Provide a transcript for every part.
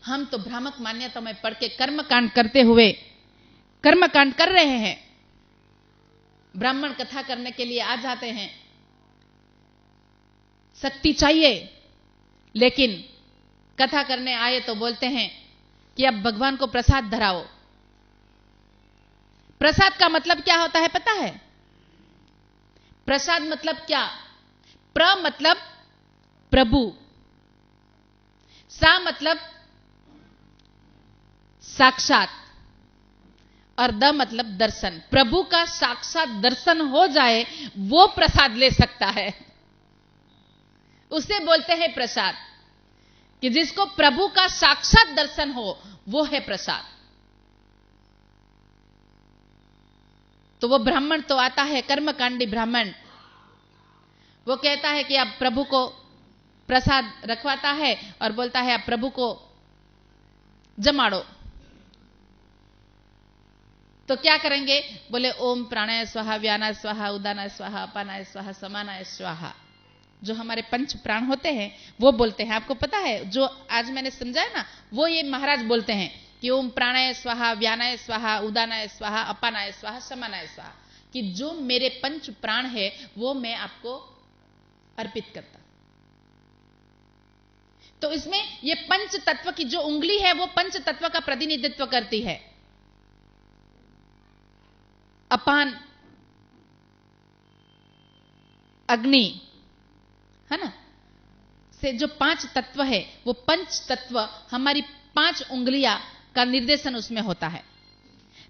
हम तो भ्रामक मान्यता में पढ़ के कर्मकांड करते हुए कर्मकांड कर रहे हैं। ब्राह्मण कथा करने के लिए आ जाते हैं, शक्ति चाहिए, लेकिन कथा करने आए तो बोलते हैं कि अब भगवान को प्रसाद धराओ। प्रसाद का मतलब क्या होता है पता है? प्रसाद मतलब क्या? प्र मतलब प्रभु, सा मतलब साक्षात और द मतलब दर्शन। प्रभु का साक्षात दर्शन हो जाए वो प्रसाद ले सकता है, उसे बोलते हैं प्रसाद। कि जिसको प्रभु का साक्षात दर्शन हो वो है प्रसाद। तो वो ब्राह्मण तो आता है, कर्मकांडी ब्राह्मण, वो कहता है कि अब प्रभु को प्रसाद रखवाता है और बोलता है अब प्रभु को जमाड़ो। तो क्या करेंगे? बोले ओम प्राणाय स्वाहा, व्यानाय स्वाहा, उदानाय स्वाहा, अपानाय स्वाहा, समानाय स्वाहा। जो हमारे पंच प्राण होते हैं वो बोलते हैं। आपको पता है जो आज मैंने समझाया ना, वो ये महाराज बोलते हैं कि ओम प्राणाय स्वाहा, व्यानाय स्वाहा, उदानाय स्वाहा, अपानाय स्वाहा, समानाय स्वाहा। कि जो मेरे पंच प्राण है वो मैं आपको अर्पित करता। तो इसमें ये पंच तत्व की जो उंगली है वो पंच तत्व का प्रतिनिधित्व करती है। अपान अग्नि है ना, से जो पांच तत्व है वो पंच तत्व हमारी पांच उंगलियां का निर्देशन उसमें होता है।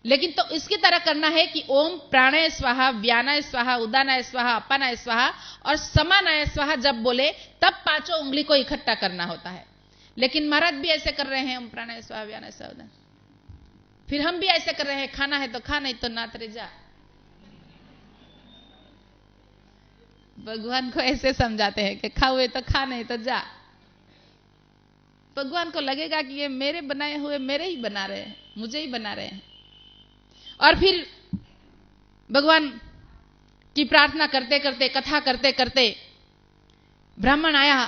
लेकिन तो इसकी तरह करना है कि ओम प्राणाय स्वाहा, व्यानाय स्वाहा, उदानाय स्वाहा, अपानाय स्वाहा और समानाय स्वाहा जब बोले तब पांचों उंगली को इकट्ठा करना होता है। लेकिन महाराज भी ऐसे कर रहे हैं, ओम प्राणाय स्वाहा, व्यानाय स्वाहा, उदानाय। फिर हम भी ऐसे कर रहे हैं, खाना है तो खा, नहीं तो ना तेरे जा। भगवान को ऐसे समझाते हैं कि खाओ तो खा, नहीं तो जा। भगवान को लगेगा कि ये मेरे बनाए हुए मेरे ही बना रहे हैं, मुझे ही बना रहे हैं। और फिर भगवान की प्रार्थना करते करते, कथा करते करते ब्राह्मण आया।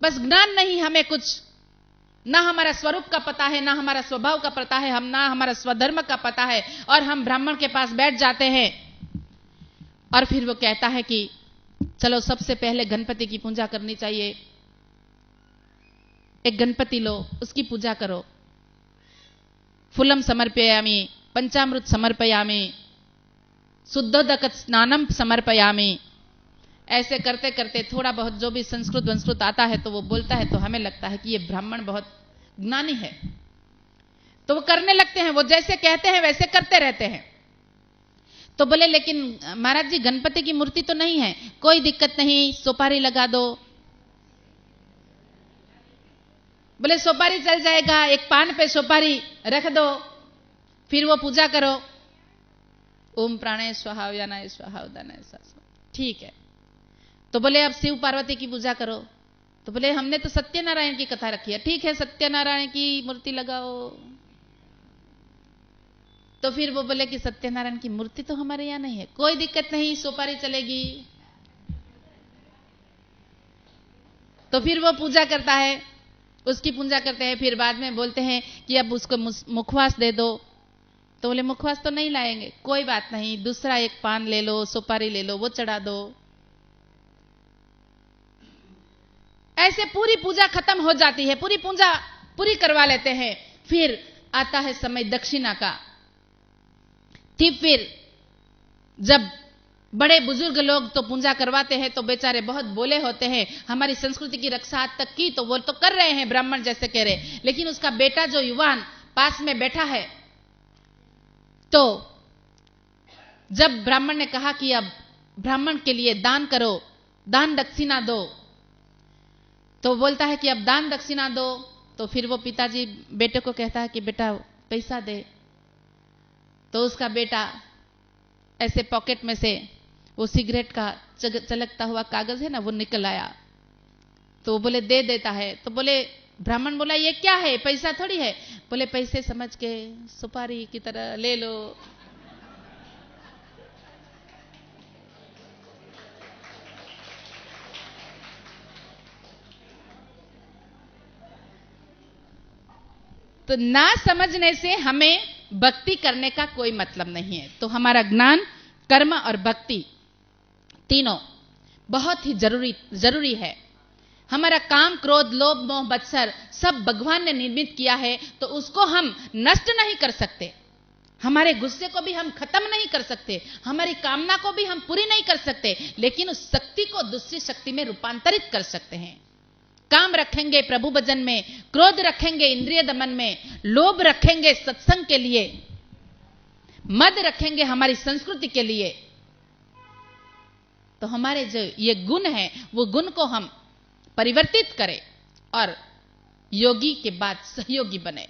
बस ज्ञान नहीं हमें कुछ, ना हमारा स्वरूप का पता है, ना हमारा स्वभाव का पता है, हम ना हमारा स्वधर्म का पता है, और हम ब्राह्मण के पास बैठ जाते हैं। और फिर वो कहता है कि चलो सबसे पहले गणपति की पूजा करनी चाहिए। एक गणपति लो, उसकी पूजा करो। फूलम समर्पयामि, पंचामृत समर्पयामि, शुद्धोदक स्नानम समर्पयामि। ऐसे करते करते थोड़ा बहुत जो भी संस्कृत वंस्कृत आता है तो वो बोलता है, तो हमें लगता है कि ये ब्राह्मण बहुत ज्ञानी है। तो वो करने लगते हैं, वो जैसे कहते हैं वैसे करते रहते हैं। तो बोले लेकिन महाराज जी गणपति की मूर्ति तो नहीं है। कोई दिक्कत नहीं, सुपारी लगा दो। बोले सुपारी चल जाएगा, एक पान पे सुपारी रख दो, फिर वो पूजा करो। ओम प्राणाय स्वाहा, व्यानाय स्वाहा, उदानाय स्वाहा। ठीक है। तो बोले अब शिव पार्वती की पूजा करो। तो बोले हमने तो सत्यनारायण की कथा रखी है। ठीक है, सत्यनारायण की मूर्ति लगाओ। तो फिर वो बोले कि सत्यनारायण की मूर्ति तो हमारे यहां नहीं है। कोई दिक्कत नहीं, सुपारी चलेगी। तो फिर वो पूजा करता है, उसकी पूजा करते हैं। फिर बाद में बोलते हैं कि अब उसको मुखवास दे दो। तो बोले मुखवास तो नहीं लाएंगे। कोई बात नहीं, दूसरा एक पान ले लो, सुपारी ले लो, वो चढ़ा दो। ऐसे पूरी पूजा खत्म हो जाती है, पूरी पूजा पूरी करवा लेते हैं। फिर आता है समय दक्षिणा का। फिर जब बड़े बुजुर्ग लोग तो पूजा करवाते हैं तो बेचारे बहुत बोले होते हैं, हमारी संस्कृति की रक्षा आज तक की तो वो तो कर रहे हैं, ब्राह्मण जैसे कह रहे। लेकिन उसका बेटा जो युवान पास में बैठा है, तो जब ब्राह्मण ने कहा कि अब ब्राह्मण के लिए दान करो, दान दक्षिणा दो, तो बोलता है कि अब दान दक्षिणा दो। तो फिर वो पिताजी बेटे को कहता है कि बेटा पैसा दे। तो उसका बेटा ऐसे पॉकेट में से वो सिगरेट का चलकता हुआ कागज है ना, वो निकल आया। तो वो बोले दे देता है। तो बोले ब्राह्मण बोला ये क्या है, पैसा थोड़ी है। बोले पैसे समझ के सुपारी की तरह ले लो। तो ना समझने से हमें भक्ति करने का कोई मतलब नहीं है। तो हमारा ज्ञान, कर्म और भक्ति तीनों बहुत ही जरूरी है। हमारा काम, क्रोध, लोभ, मोह, मत्सर सब भगवान ने निर्मित किया है, तो उसको हम नष्ट नहीं कर सकते। हमारे गुस्से को भी हम खत्म नहीं कर सकते, हमारी कामना को भी हम पूरी नहीं कर सकते, लेकिन उस शक्ति को दूसरी शक्ति में रूपांतरित कर सकते हैं। काम रखेंगे प्रभु भजन में, क्रोध रखेंगे इंद्रिय दमन में, लोभ रखेंगे सत्संग के लिए, मद रखेंगे हमारी संस्कृति के लिए, तो हमारे जो ये गुण है वो गुण को हम परिवर्तित करें और योगी के बाद सहयोगी बने।